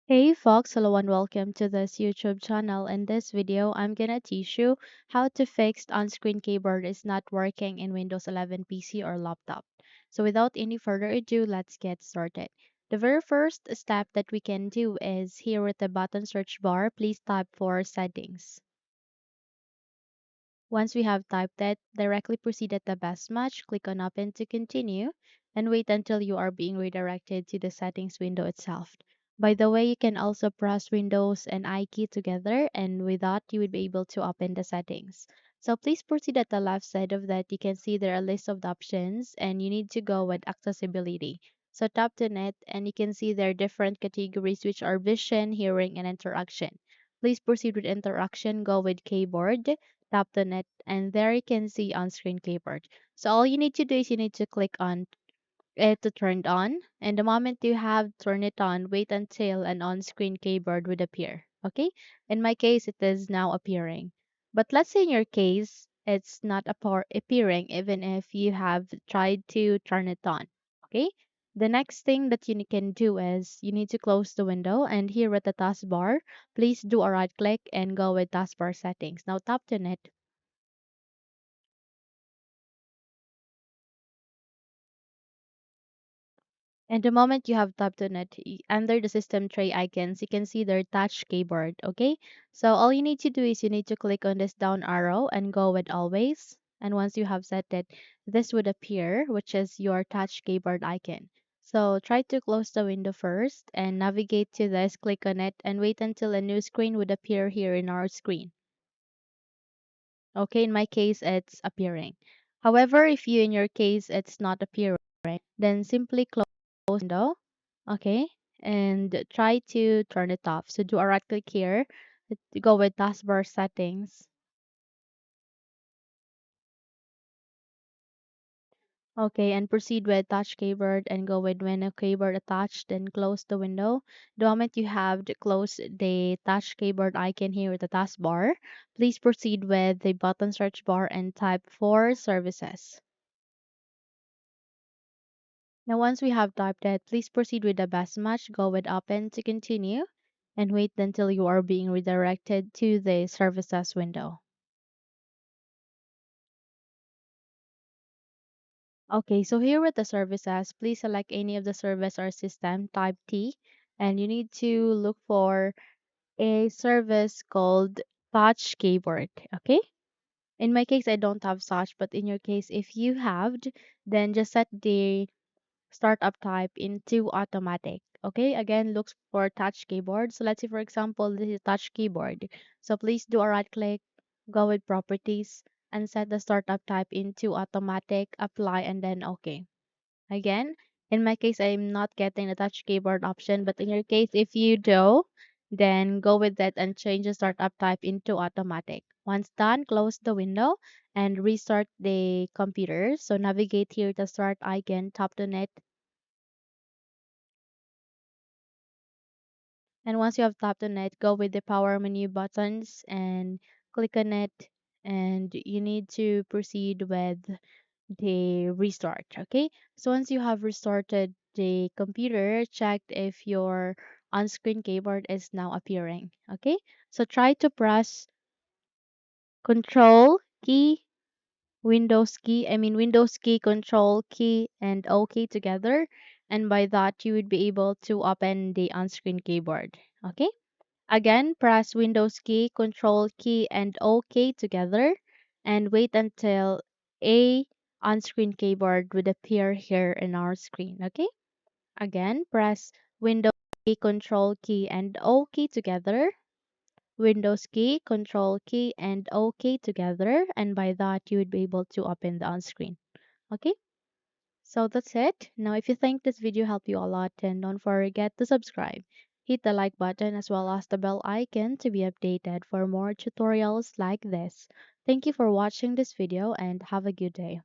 Hey folks, hello and welcome to this YouTube channel. In this video, I'm gonna teach you how to fix on-screen keyboard is not working in Windows 11 PC or laptop. So without any further ado, let's get started. The very first step that we can do is here at the button search bar, please type for settings. Once we have typed that, directly proceed at the best match, click on open to continue, and wait until you are being redirected to the settings window itself. By the way, you can also press Windows and I key together, and with that, you would be able to open the settings. So please proceed at the left side of that. You can see there are a list of the options, and you need to go with accessibility. So tap on it, and you can see there are different categories, which are vision, hearing, and interaction. Please proceed with interaction, go with keyboard, tap on it, and there you can see on-screen keyboard. So all you need to do is you need to click on it to turn it on, and the moment you have turned it on, wait until an on-screen keyboard would appear. Okay? In my case, it is now appearing. But let's say in your case, it's not appearing even if you have tried to turn it on. Okay? The next thing that you can do is you need to close the window, and here at the taskbar, please do a right click and go with taskbar settings. Now tap on it. And the moment you have tapped on it, under the system tray icons, you can see their touch keyboard. Okay, so all you need to do is you need to click on this down arrow and go with always. And once you have set it, this would appear, which is your touch keyboard icon. So try to close the window first and navigate to this, click on it, and wait until a new screen would appear here in our screen. Okay, in my case, it's appearing. However, if you in your case it's not appearing, then simply close the window, okay, and try to turn it off. So do a right click here, go with taskbar settings. Okay, and proceed with touch keyboard and go with menu keyboard attached, then close the window. The moment you have closed the touch keyboard icon here with the taskbar, please proceed with the button search bar and type for services. Now, once we have typed it, please proceed with the best match, go with open to continue, and wait until you are being redirected to the services window. Okay, so here with the services, please select any of the service or system, type T, and you need to look for a service called Touch Keyboard. Okay? In my case, I don't have such, but in your case, if you have, then just set the startup type into automatic. Okay, again, looks for touch keyboard. So let's say, for example, this is touch keyboard. So please do a right click, go with properties, and set the startup type into automatic, apply, and then okay. Again, in my case, I'm not getting the touch keyboard option, but in your case, if you do, then go with that and change the startup type into automatic. Once done, close the window and restart the computer. So navigate here to start icon, tap on it. And once you have tapped on it, go with the power menu buttons and click on it. And you need to proceed with the restart. Okay. So once you have restarted the computer, check if your on-screen keyboard is now appearing. Okay. So try to press Control key, Windows key, Control key, and OK together. And by that, you would be able to open the on-screen keyboard. Okay. Again, press Windows key, Control key, and OK together, and wait until a on-screen keyboard would appear here in our screen. Okay? Again, press Windows key, Control key, and OK together. Windows key, Control key, and OK together, and by that you would be able to open the on-screen. Okay? So that's it. Now, if you think this video helped you a lot, then don't forget to subscribe. Hit the like button as well as the bell icon to be updated for more tutorials like this. Thank you for watching this video and have a good day.